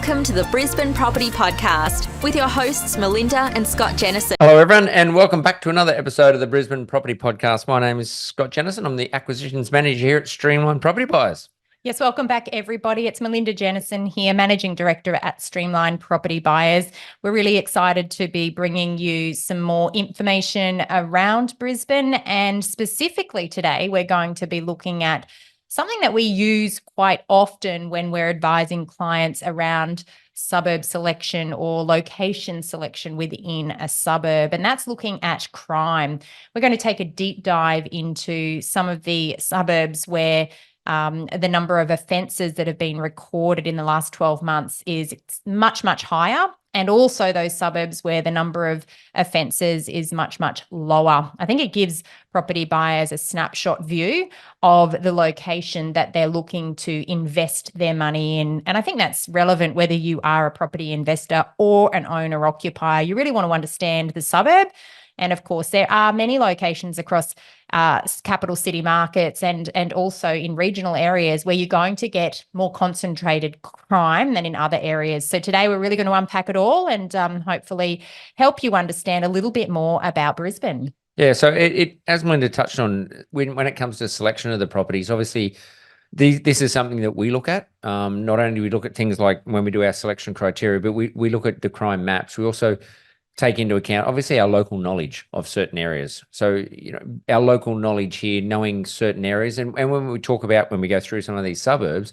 Welcome to the Brisbane Property Podcast with your hosts Melinda and Scott Jennison. Hello everyone and welcome back to another episode of the Brisbane Property Podcast. My name is Scott Jennison. I'm the Acquisitions Manager here at Streamline Property Buyers. Yes, welcome back everybody. It's Melinda Jennison here, Managing Director at Streamline Property Buyers. We're really excited to be bringing you some more information around Brisbane, and specifically today we're going to be looking at something that we use quite often when we're advising clients around suburb selection or location selection within a suburb, and that's looking at crime. We're going to take a deep dive into some of the suburbs where the number of offences that have been recorded in the last 12 months is much, much higher, and also those suburbs where the number of offences is much, much lower. I think it gives property buyers a snapshot view of the location that they're looking to invest their money in. And I think that's relevant whether you are a property investor or an owner-occupier. You really want to understand the suburb. And of course, there are many locations across capital city markets and also in regional areas where you're going to get more concentrated crime than in other areas. So today we're really going to unpack it all and hopefully help you understand a little bit more about Brisbane. Yeah, so it as Melinda touched on, when it comes to selection of the properties, obviously this is something that we look at. Not only do we look at things like when we do our selection criteria, but we look at the crime maps. We also take into account, obviously, our local knowledge of certain areas. So, our local knowledge here, knowing certain areas. And when we talk about, when we go through some of these suburbs,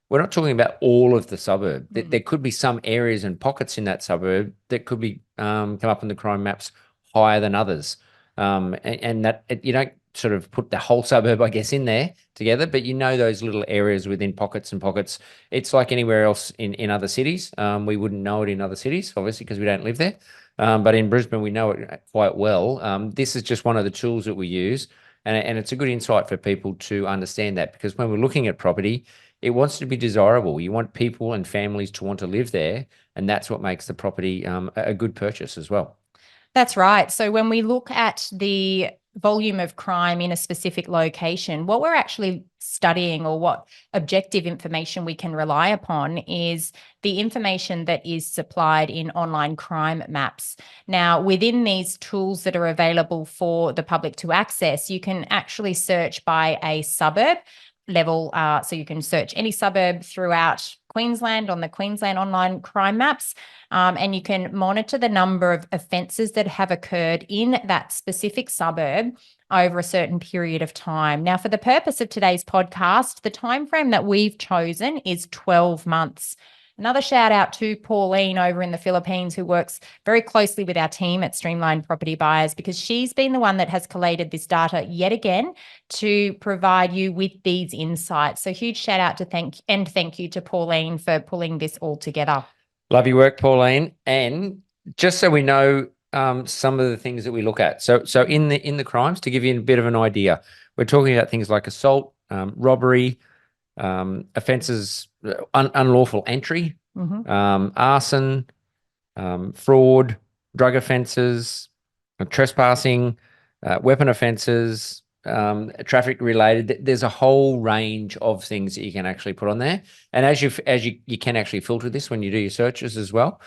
we're not talking about all of the suburb. There could be some areas and pockets in that suburb that could be come up in the crime maps higher than others. And that you don't sort of put the whole suburb, I guess, in there together, but those little areas within pockets and pockets. It's like anywhere else in other cities. We wouldn't know it in other cities, obviously, because we don't live there. But in Brisbane, we know it quite well. This is just one of the tools that we use, and it's a good insight for people to understand that, because when we're looking at property, it wants to be desirable. You want people and families to want to live there, and that's what makes the property a good purchase as well. That's right. So when we look at the volume of crime in a specific location, what we're actually studying, or what objective information we can rely upon, is the information that is supplied in online crime maps. Now, within these tools that are available for the public to access, you can actually search by a suburb level. So you can search any suburb throughout Queensland on the Queensland online crime maps, and you can monitor the number of offences that have occurred in that specific suburb over a certain period of time. Now, for the purpose of today's podcast, the timeframe that we've chosen is 12 months. Another shout out to Pauline over in the Philippines, who works very closely with our team at Streamline Property Buyers, because she's been the one that has collated this data yet again to provide you with these insights. So huge shout out to thank you to Pauline for pulling this all together. Love your work, Pauline. And just so we know some of the things that we look at. So in the crimes, to give you a bit of an idea, we're talking about things like assault, robbery, offences, unlawful entry, arson, fraud, drug offences, trespassing, weapon offences, traffic related. There's a whole range of things that you can actually put on there, and as you can actually filter this when you do your searches as well.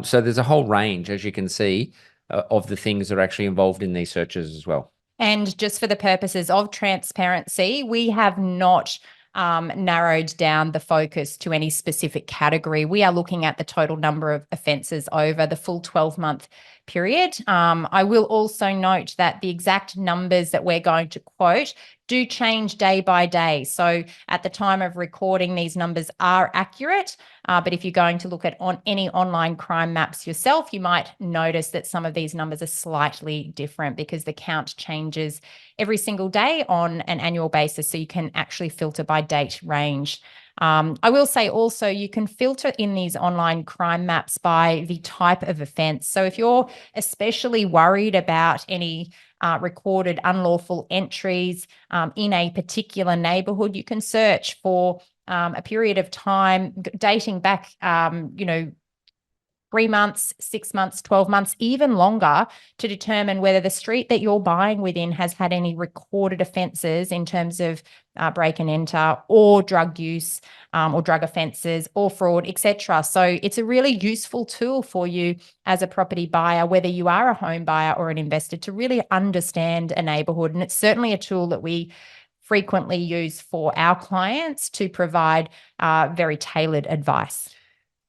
So there's a whole range, as you can see, of the things that are actually involved in these searches as well. And just for the purposes of transparency, we have not narrowed down the focus to any specific category. We are looking at the total number of offences over the full 12-month period. I will also note that the exact numbers that we're going to quote do change day by day. So at the time of recording, these numbers are accurate. But if you're going to look at any online crime maps yourself, you might notice that some of these numbers are slightly different, because the count changes every single day on an annual basis. So you can actually filter by date range. I will say also, you can filter in these online crime maps by the type of offence. So if you're especially worried about any recorded unlawful entries in a particular neighbourhood, you can search for a period of time dating back, 3 months, 6 months, 12 months, even longer, to determine whether the street that you're buying within has had any recorded offences in terms of break and enter, or drug use, or drug offences, or fraud, etc. So it's a really useful tool for you as a property buyer, whether you are a home buyer or an investor, to really understand a neighbourhood. And it's certainly a tool that we frequently use for our clients to provide very tailored advice.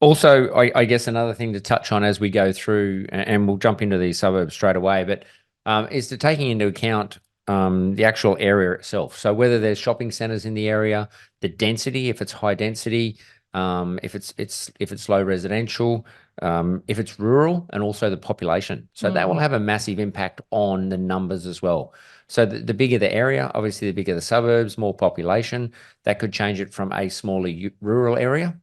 Also, I guess another thing to touch on as we go through, and we'll jump into these suburbs straight away, but is to taking into account the actual area itself. So whether there's shopping centres in the area, the density, if it's high density, if it's low residential, if it's rural, and also the population. So that will have a massive impact on the numbers as well. So the bigger the area, obviously the bigger the suburbs, more population, that could change it from a smaller rural area,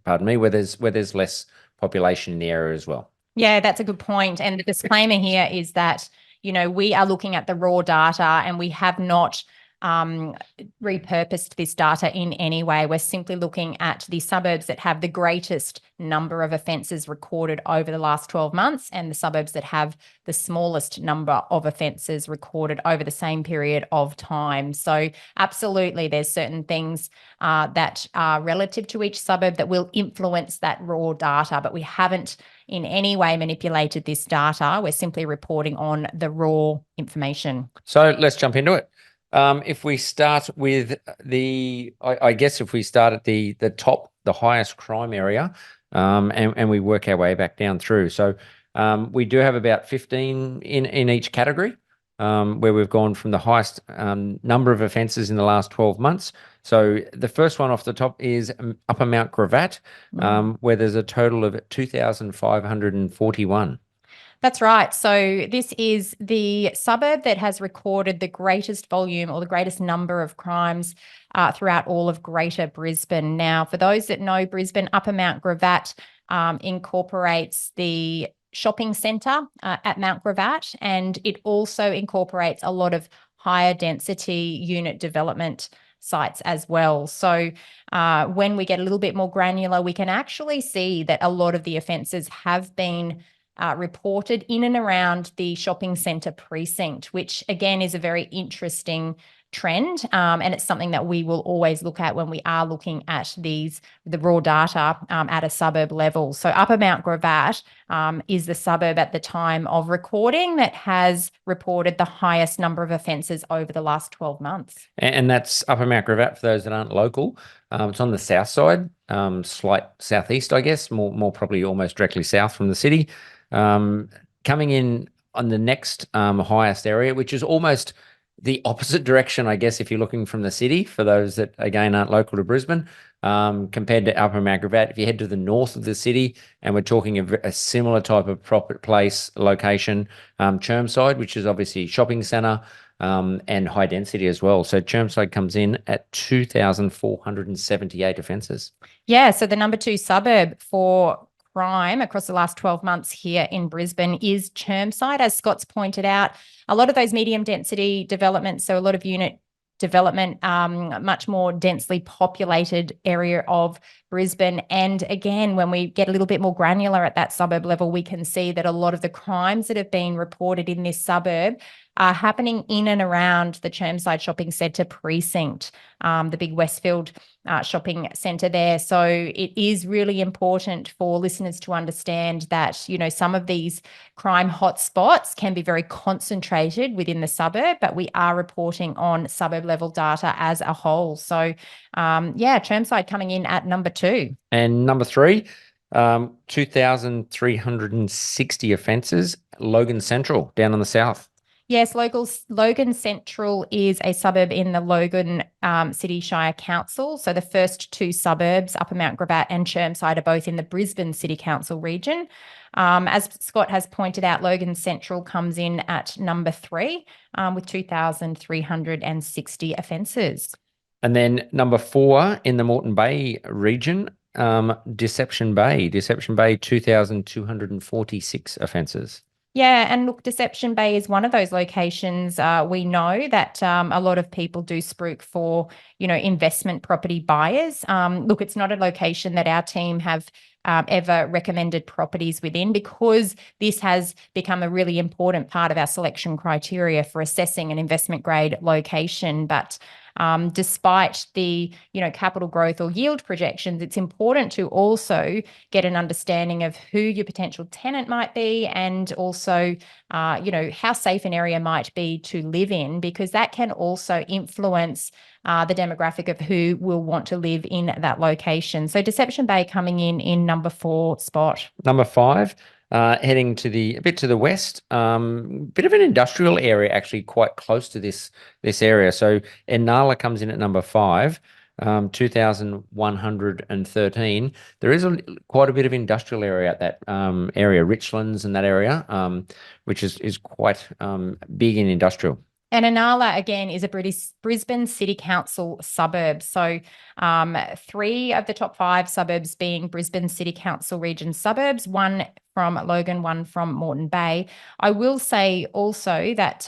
pardon me, where there's less population in the area as well. Yeah, that's a good point. And the disclaimer here is that, we are looking at the raw data, and we have not repurposed this data in any way. We're simply looking at the suburbs that have the greatest number of offences recorded over the last 12 months, and the suburbs that have the smallest number of offences recorded over the same period of time. So absolutely, there's certain things that are relative to each suburb that will influence that raw data, but we haven't in any way manipulated this data. We're simply reporting on the raw information. So let's jump into it. If we start with I guess if we start at the top, the highest crime area, and we work our way back down through. So we do have about 15 in each category, where we've gone from the highest number of offences in the last 12 months. So the first one off the top is Upper Mount Gravatt, where there's a total of 2,541. That's right. So this is the suburb that has recorded the greatest volume or the greatest number of crimes throughout all of Greater Brisbane. Now, for those that know Brisbane, Upper Mount Gravatt incorporates the shopping centre at Mount Gravatt, and it also incorporates a lot of higher density unit development sites as well. So when we get a little bit more granular, we can actually see that a lot of the offences have been reported in and around the shopping centre precinct, which again is a very interesting trend, and it's something that we will always look at when we are looking at the raw data at a suburb level. So Upper Mount Gravatt is the suburb at the time of recording that has reported the highest number of offences over the last 12 months. And that's Upper Mount Gravatt for those that aren't local. It's on the south side, slight southeast, I guess, more probably almost directly south from the city. Coming in on the next highest area, which is almost the opposite direction, I guess, if you're looking from the city, for those that, again, aren't local to Brisbane, compared to Upper Mount Gravatt. If you head to the north of the city, and we're talking a similar type of place, location, Chermside, which is obviously shopping centre, and high density as well. So Chermside comes in at 2,478 offences. Yeah, so the number 2 suburb for crime across the last 12 months here in Brisbane is Chermside. As Scott's pointed out, a lot of those medium density developments, so a lot of unit development, much more densely populated area of Brisbane. And again, when we get a little bit more granular at that suburb level, we can see that a lot of the crimes that have been reported in this suburb are happening in and around the Chermside Shopping Centre precinct, the big Westfield shopping centre there. So it is really important for listeners to understand that, some of these crime hotspots can be very concentrated within the suburb, but we are reporting on suburb level data as a whole. So Chermside coming in at number 2. And number 3, 2,360 offences, Logan Central down in the south. Yes, Logan Central is a suburb in the Logan City Shire Council. So the first 2 suburbs, Upper Mount Gravatt and Chermside, are both in the Brisbane City Council region. As Scott has pointed out, Logan Central comes in at number 3 with 2,360 offences. And then number 4 in the Moreton Bay region, Deception Bay, 2,246 offences. Yeah, and look, Deception Bay is one of those locations. We know that a lot of people do spruik for, investment property buyers. Look, it's not a location that our team have ever recommended properties within, because this has become a really important part of our selection criteria for assessing an investment grade location. But despite the capital growth or yield projections, it's important to also get an understanding of who your potential tenant might be, and also how safe an area might be to live in, because that can also influence the demographic of who will want to live in that location. So Deception Bay coming in number 4 spot. Number 5. Heading a bit to the west, bit of an industrial area, actually quite close to this area. So Inala comes in at number 5, 2,113. There is quite a bit of industrial area at that area, Richlands and that area, which is quite big in industrial. And Inala, again, is a Brisbane City Council suburb. So 3 of the top 5 suburbs being Brisbane City Council region suburbs, 1 from Logan, 1 from Moreton Bay. I will say also that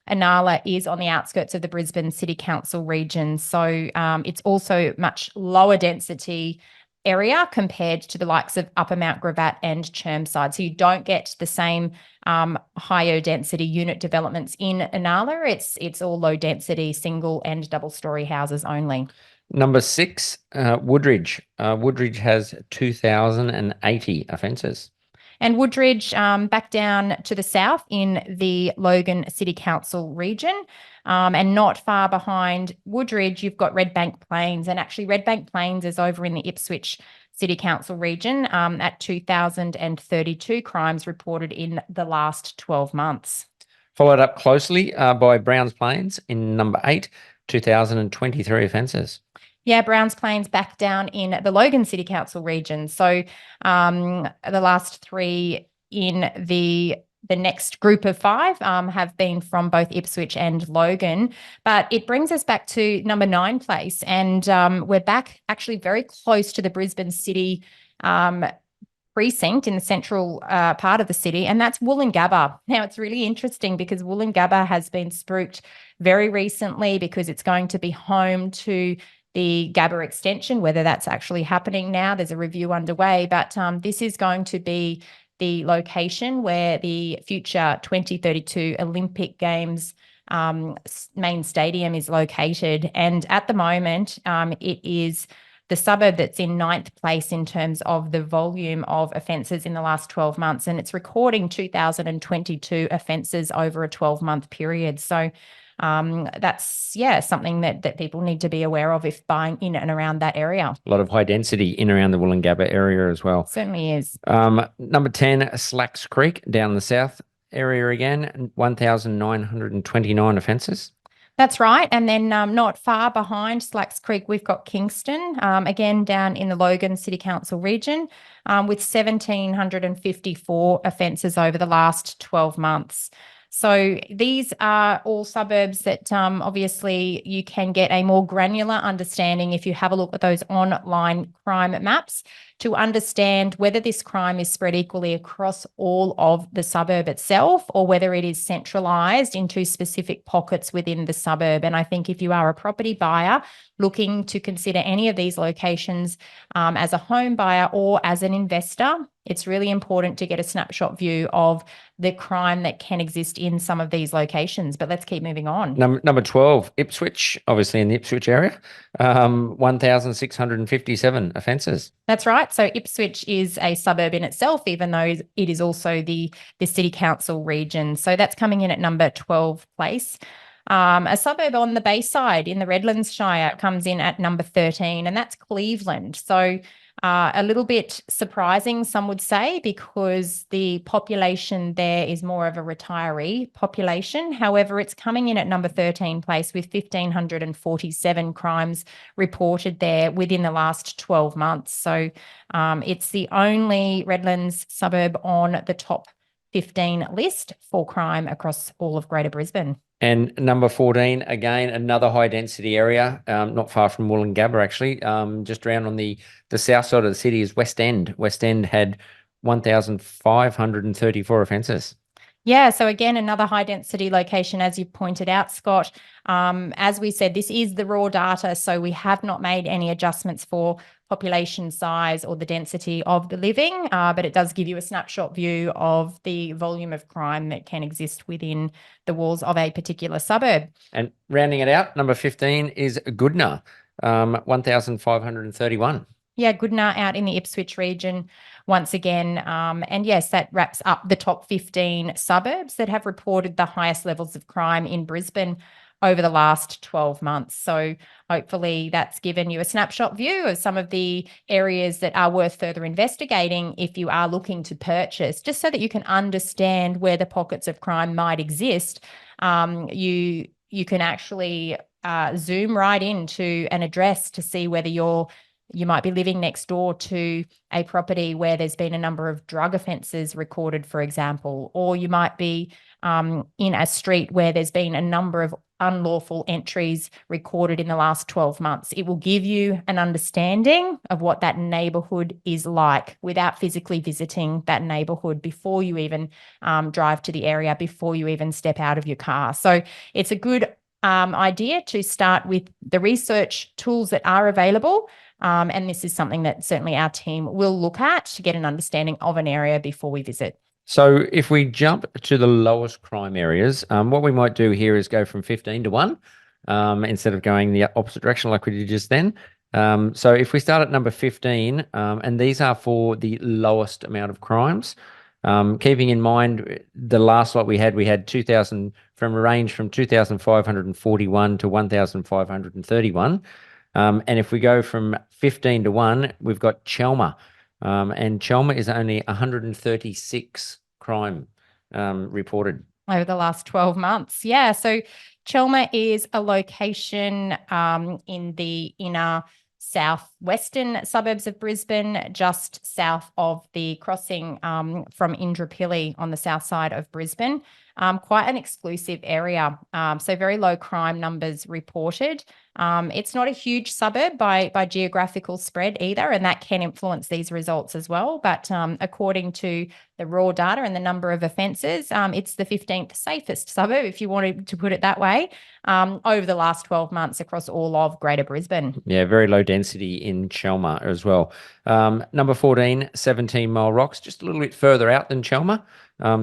Inala is on the outskirts of the Brisbane City Council region. So it's also much lower density area compared to the likes of Upper Mount Gravatt and Chermside. So you don't get the same higher density unit developments in Inala. It's all low density single and double story houses only. Number 6, Woodridge. Woodridge has 2,080 offences. And Woodridge, back down to the south in the Logan City Council region, and not far behind Woodridge, you've got Redbank Plains. And actually Redbank Plains is over in the Ipswich City Council region at 2,032 crimes reported in the last 12 months. Followed up closely by Browns Plains in number 8, 2,023 offences. Yeah, Browns Plains back down in the Logan City Council region. So the last 3 in the next group of 5 have been from both Ipswich and Logan. But it brings us back to number 9 place. And we're back actually very close to the Brisbane City precinct in the central part of the city, and that's Woolloongabba. Now, it's really interesting because Woolloongabba has been spruiked very recently because it's going to be home to the Gabba extension. Whether that's actually happening now, there's a review underway, but this is going to be the location where the future 2032 Olympic Games main stadium is located. And at the moment, it is the suburb that's in 9th place in terms of the volume of offences in the last 12 months. And it's recording 2,022 offences over a 12-month period. So that's, something that people need to be aware of if buying in and around that area. A lot of high density in around the Woolloongabba area as well. Certainly is. Number 10, Slacks Creek down the south area again, 1,929 offences. That's right. And then not far behind Slacks Creek, we've got Kingston, again down in the Logan City Council region, with 1,754 offences over the last 12 months. So these are all suburbs that obviously you can get a more granular understanding if you have a look at those online crime maps to understand whether this crime is spread equally across all of the suburb itself or whether it is centralised into specific pockets within the suburb. And I think if you are a property buyer looking to consider any of these locations as a home buyer or as an investor, it's really important to get a snapshot view of the crime that can exist in some of these locations. But let's keep moving on. Number 12, Ipswich, obviously in the Ipswich area, 1,657 offences. That's right. So Ipswich is a suburb in itself, even though it is also the city council region. So that's coming in at number 12 place. A suburb on the Bayside in the Redlands Shire comes in at number 13, and that's Cleveland. So a little bit surprising, some would say, because the population there is more of a retiree population. However, it's coming in at number 13 place with 1,547 crimes reported there within the last 12 months. So it's the only Redlands suburb on the top 15 list for crime across all of Greater Brisbane. And number 14, again, another high density area, not far from Woolloongabba, actually, just around on the south side of the city is West End. West End had 1,534 offences. Yeah, so again, another high density location, as you pointed out, Scott. As we said, this is the raw data, so we have not made any adjustments for population size or the density of the living, but it does give you a snapshot view of the volume of crime that can exist within the walls of a particular suburb. And rounding it out, number 15 is Goodna, 1,531. Yeah, Goodna out in the Ipswich region once again. And yes, that wraps up the top 15 suburbs that have reported the highest levels of crime in Brisbane over the last 12 months. So hopefully that's given you a snapshot view of some of the areas that are worth further investigating if you are looking to purchase, just so that you can understand where the pockets of crime might exist. You can actually zoom right into an address to see whether you might be living next door to a property where there's been a number of drug offences recorded, for example, or you might be in a street where there's been a number of unlawful entries recorded in the last 12 months. It will give you an understanding of what that neighbourhood is like without physically visiting that neighbourhood before you even drive to the area, before you even step out of your car. So it's a good idea to start with the research tools that are available. And this is something that certainly our team will look at to get an understanding of an area before we visit. So if we jump to the lowest crime areas, what we might do here is go from 15 to 1 instead of going the opposite direction like we did just then. So if we start at number 15, and these are for the lowest amount of crimes, keeping in mind the last lot we had 2,000 from a range from 2,541 to 1,531. And if we go from 15 to 1, we've got Chelmer. And Chelmer is only 136 crime reported over the last 12 months. Yeah. So Chelmer is a location in the inner southwestern suburbs of Brisbane, just south of the crossing from Indooroopilly on the south side of Brisbane. Quite an exclusive area. So very low crime numbers reported. It's not a huge suburb by geographical spread either, and that can influence these results as well. But according to the raw data and the number of offences, it's the 15th safest suburb, if you wanted to put it that way, over the last 12 months across all of Greater Brisbane. Yeah, very low density in Chelmer as well. Number 14, 17 Mile Rocks, just a little bit further out than Chelmer.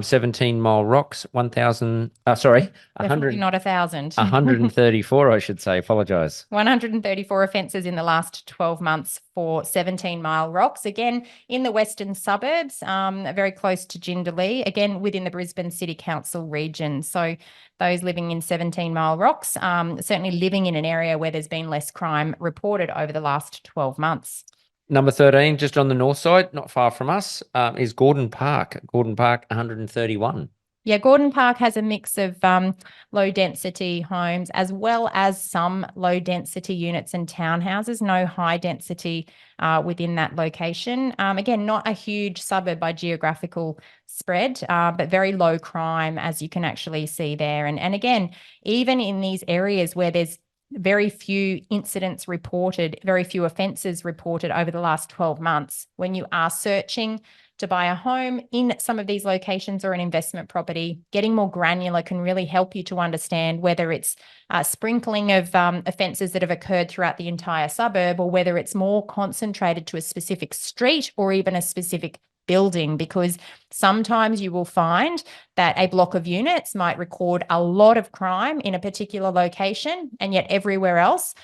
17 Mile Rocks, 1,000, sorry, 100. Not 1,000. 134, I should say, apologise. 134 offences in the last 12 months for 17 Mile Rocks, again in the western suburbs, very close to Jindalee, again within the Brisbane City Council region. So those living in 17 Mile Rocks, certainly living in an area where there's been less crime reported over the last 12 months. Number 13, just on the north side, not far from us, is Gordon Park. Gordon Park, 131. Yeah, Gordon Park has a mix of low density homes as well as some low density units and townhouses, no high density within that location. Again, not a huge suburb by geographical spread, but very low crime, as you can actually see there. And again, even in these areas where there's very few incidents reported, very few offences reported over the last 12 months, when you are searching to buy a home in some of these locations or an investment property, getting more granular can really help you to understand whether it's a sprinkling of offences that have occurred throughout the entire suburb, or whether it's more concentrated to a specific street or even a specific building, because sometimes you will find that a block of units might record a lot of crime in a particular location, and yet everywhere else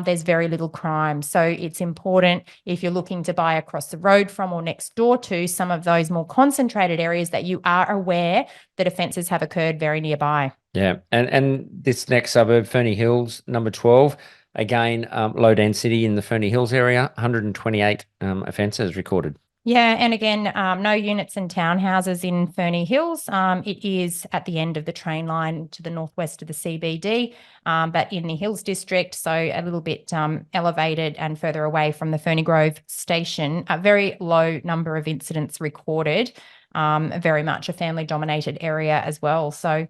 there's very little crime. So it's important, if you're looking to buy across the road from or next door to some of those more concentrated areas, that you are aware that offences have occurred very nearby. Yeah, and this next suburb, Ferny Hills, number 12, again, low density in the Ferny Hills area, 128 offences recorded. Yeah, and again, no units and townhouses in Ferny Hills. It is at the end of the train line to the northwest of the CBD, but in the Hills District, so a little bit elevated and further away from the Ferny Grove station. A very low number of incidents recorded, very much a family-dominated area as well. So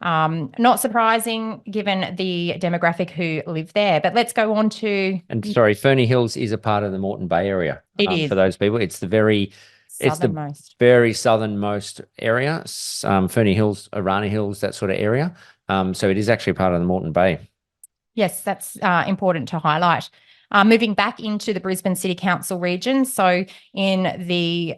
not surprising given the demographic who live there. But let's go on to... And sorry, Ferny Hills is a part of the Moreton Bay area. It is. For those people. It's the very southernmost area. Ferny Hills, Arana Hills, that sort of area. So it is actually part of the Moreton Bay. Yes, that's important to highlight. Moving back into the Brisbane City Council region, so in the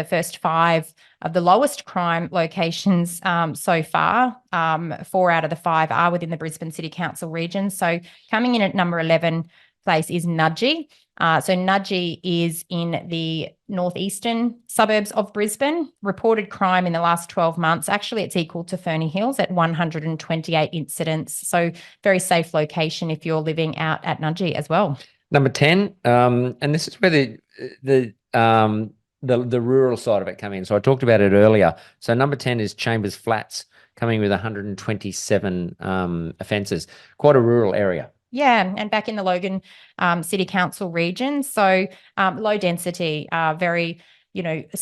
first 5 of the lowest crime locations so far, 4 out of the 5 are within the Brisbane City Council region. So coming in at number 11 place is Nudgee. So Nudgee is in the northeastern suburbs of Brisbane. Reported crime in the last 12 months, actually it's equal to Ferny Hills at 128 incidents. So very safe location if you're living out at Nudgee as well. Number 10, and this is where the rural side of it come in. So I talked about it earlier. So number 10 is Chambers Flats, coming with 127 offences. Quite a rural area. Yeah, and back in the Logan City Council region, so low density, very,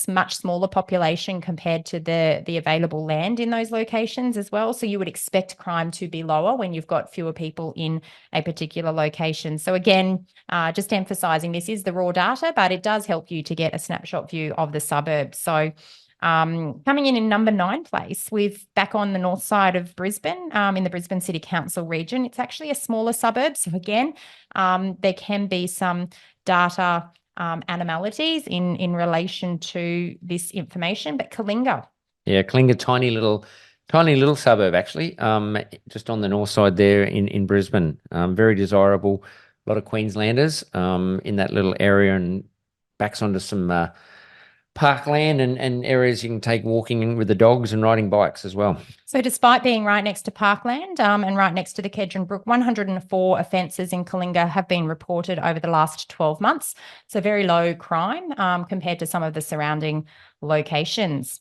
much smaller population compared to the available land in those locations as well. So you would expect crime to be lower when you've got fewer people in a particular location. So again, just emphasising this is the raw data, but it does help you to get a snapshot view of the suburbs. So coming in number 9 place, we've back on the north side of Brisbane, in the Brisbane City Council region. It's actually a smaller suburb. So again, there can be some data anomalies in relation to this information, but Kalinga. Yeah, Kalinga, tiny little suburb actually, just on the north side there in Brisbane. Very desirable. A lot of Queenslanders in that little area, and backs onto some parkland and areas you can take walking in with the dogs and riding bikes as well. So despite being right next to parkland and right next to the Kedron Brook, 104 offences in Kalinga have been reported over the last 12 months. So very low crime compared to some of the surrounding locations.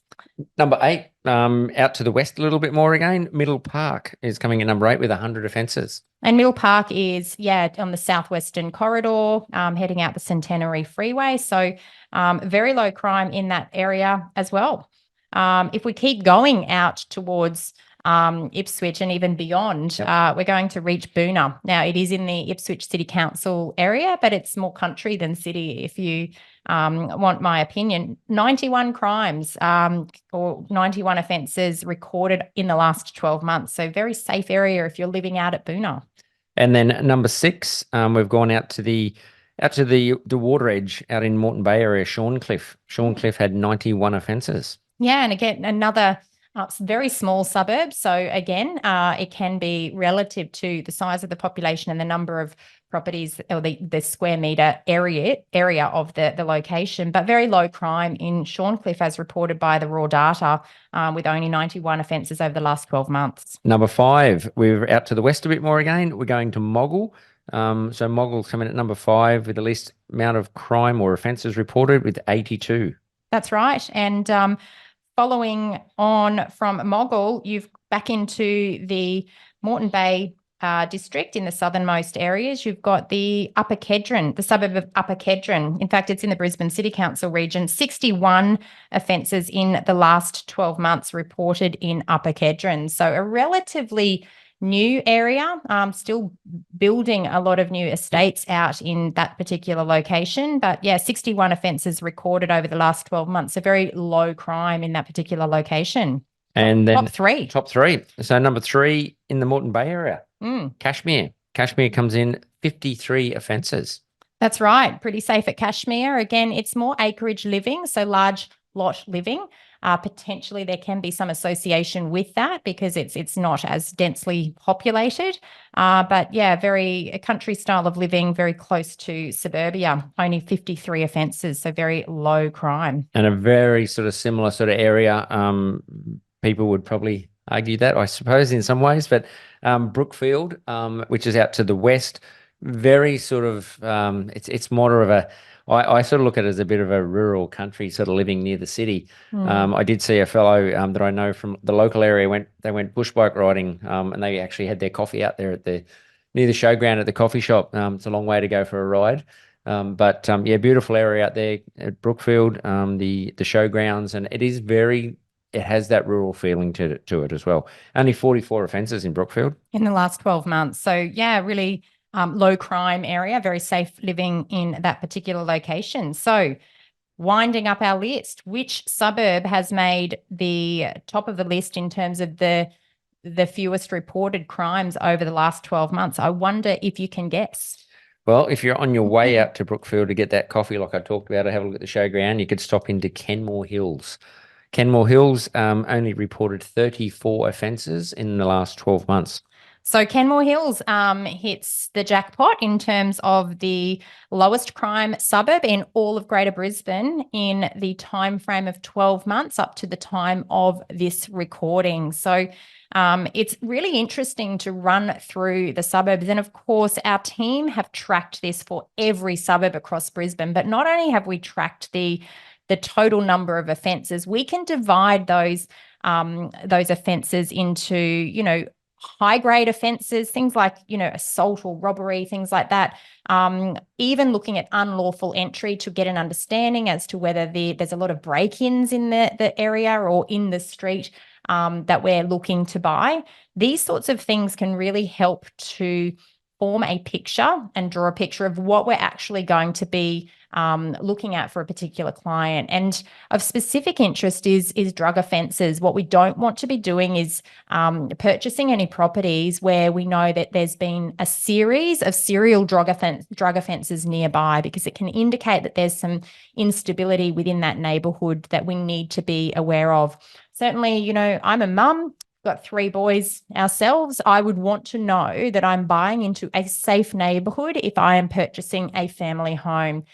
Number 8, out to the west a little bit more again, Middle Park is coming at number 8 with 100 offences. And Middle Park is, on the southwestern corridor, heading out the Centenary Freeway. So very low crime in that area as well. If we keep going out towards Ipswich and even beyond, we're going to reach Boonah. Now, it is in the Ipswich City Council area, but it's more country than city, if you want my opinion. 91 crimes or 91 offences recorded in the last 12 months. So very safe area if you're living out at Boonah. And then number 6, we've gone out to the water edge out in Moreton Bay area, Shorncliffe. Shorncliffe had 91 offences. Yeah, and again, another very small suburb. So again, it can be relative to the size of the population and the number of properties or the square metre area of the location, but very low crime in Shorncliffe as reported by the raw data, with only 91 offences over the last 12 months. Number 5, we're out to the west a bit more again. We're going to Moggill. So Moggill's coming at number 5 with the least amount of crime or offences reported with 82. That's right. And following on from Moggill, you've back into the Moreton Bay district in the southernmost areas. You've got the Upper Kedron, the suburb of Upper Kedron. In fact, it's in the Brisbane City Council region. 61 offences in the last 12 months reported in Upper Kedron. So a relatively new area, still building a lot of new estates out in that particular location. But 61 offences recorded over the last 12 months. So very low crime in that particular location. And then top three. So number 3 in the Moreton Bay area, Cashmere. Cashmere comes in 53 offences. That's right. Pretty safe at Cashmere. Again, it's more acreage living, so large lot living. Potentially there can be some association with that because it's not as densely populated. But very country style of living, very close to suburbia, only 53 offences, so very low crime. And a very sort of similar sort of area. People would probably argue that, I suppose, in some ways, but Brookfield, which is out to the west, very sort of, it's more of a, I sort of look at it as a bit of a rural country sort of living near the city. I did see a fellow that I know from the local area they went bush bike riding, and they actually had their coffee out there near the showground at the coffee shop. It's a long way to go for a ride. But beautiful area out there at Brookfield, the showgrounds, and it has that rural feeling to it as well. Only 44 offences in Brookfield in the last 12 months. So really low crime area, very safe living in that particular location. So winding up our list, which suburb has made the top of the list in terms of the fewest reported crimes over the last 12 months? I wonder if you can guess. Well, if you're on your way out to Brookfield to get that coffee, like I talked about, to have a look at the showground, you could stop into Kenmore Hills. Kenmore Hills only reported 34 offences in the last 12 months. So Kenmore Hills hits the jackpot in terms of the lowest crime suburb in all of Greater Brisbane in the time frame of 12 months up to the time of this recording. So it's really interesting to run through the suburbs. And of course, our team have tracked this for every suburb across Brisbane. But not only have we tracked the total number of offences, we can divide those offences into, high-grade offences, things like, assault or robbery, things like that. Even looking at unlawful entry to get an understanding as to whether there's a lot of break-ins in the area or in the street that we're looking to buy. These sorts of things can really help to form a picture and draw a picture of what we're actually going to be looking at for a particular client. And of specific interest is drug offences. What we don't want to be doing is purchasing any properties where we know that there's been a series of serial drug offences nearby, because it can indicate that there's some instability within that neighbourhood that we need to be aware of. Certainly, I'm a mum, got 3 boys ourselves. I would want to know that I'm buying into a safe neighbourhood if I am purchasing a family home.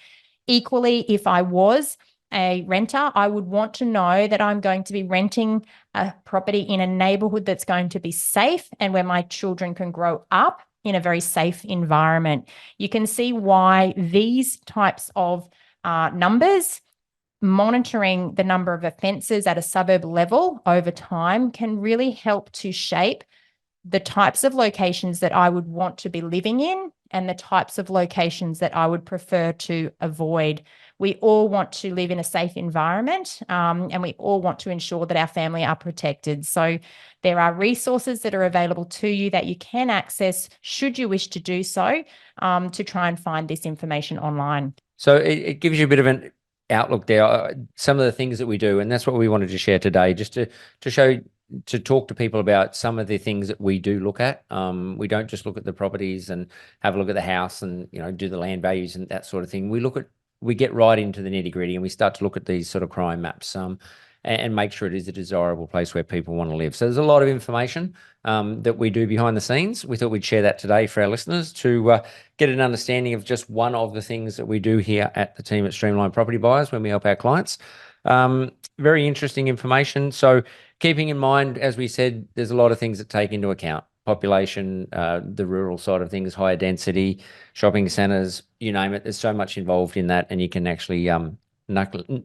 Equally, if I was a renter, I would want to know that I'm going to be renting a property in a neighbourhood that's going to be safe and where my children can grow up in a very safe environment. You can see why these types of numbers, monitoring the number of offences at a suburb level over time, can really help to shape the types of locations that I would want to be living in and the types of locations that I would prefer to avoid. We all want to live in a safe environment, and we all want to ensure that our family are protected. So there are resources that are available to you that you can access should you wish to do so, to try and find this information online. So it gives you a bit of an outlook there, some of the things that we do, and that's what we wanted to share today, just to talk to people about some of the things that we do look at. We don't just look at the properties and have a look at the house and do the land values and that sort of thing. We get right into the nitty-gritty and we start to look at these sort of crime maps and make sure it is a desirable place where people want to live. So there's a lot of information that we do behind the scenes. We thought we'd share that today for our listeners to get an understanding of just one of the things that we do here at the team at Streamline Property Buyers when we help our clients. Very interesting information. So keeping in mind, as we said, there's a lot of things that take into account: population, the rural side of things, higher density, shopping centres, you name it. There's so much involved in that, and you can actually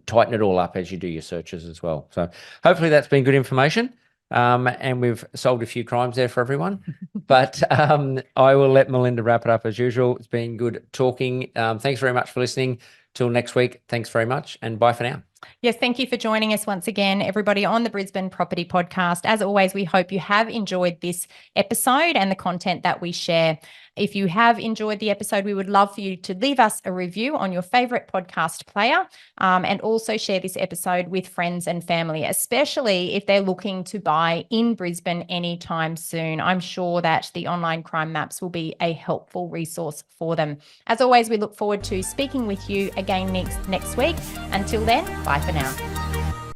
tighten it all up as you do your searches as well. So hopefully that's been good information, and we've solved a few crimes there for everyone. But I will let Melinda wrap it up as usual. It's been good talking. Thanks very much for listening. Till next week, thanks very much, and bye for now. Yes, thank you for joining us once again, everybody, on the Brisbane Property Podcast. As always, we hope you have enjoyed this episode and the content that we share. If you have enjoyed the episode, we would love for you to leave us a review on your favourite podcast player, and also share this episode with friends and family, especially if they're looking to buy in Brisbane anytime soon. I'm sure that the online crime maps will be a helpful resource for them. As always, we look forward to speaking with you again next week. Until then, bye for now.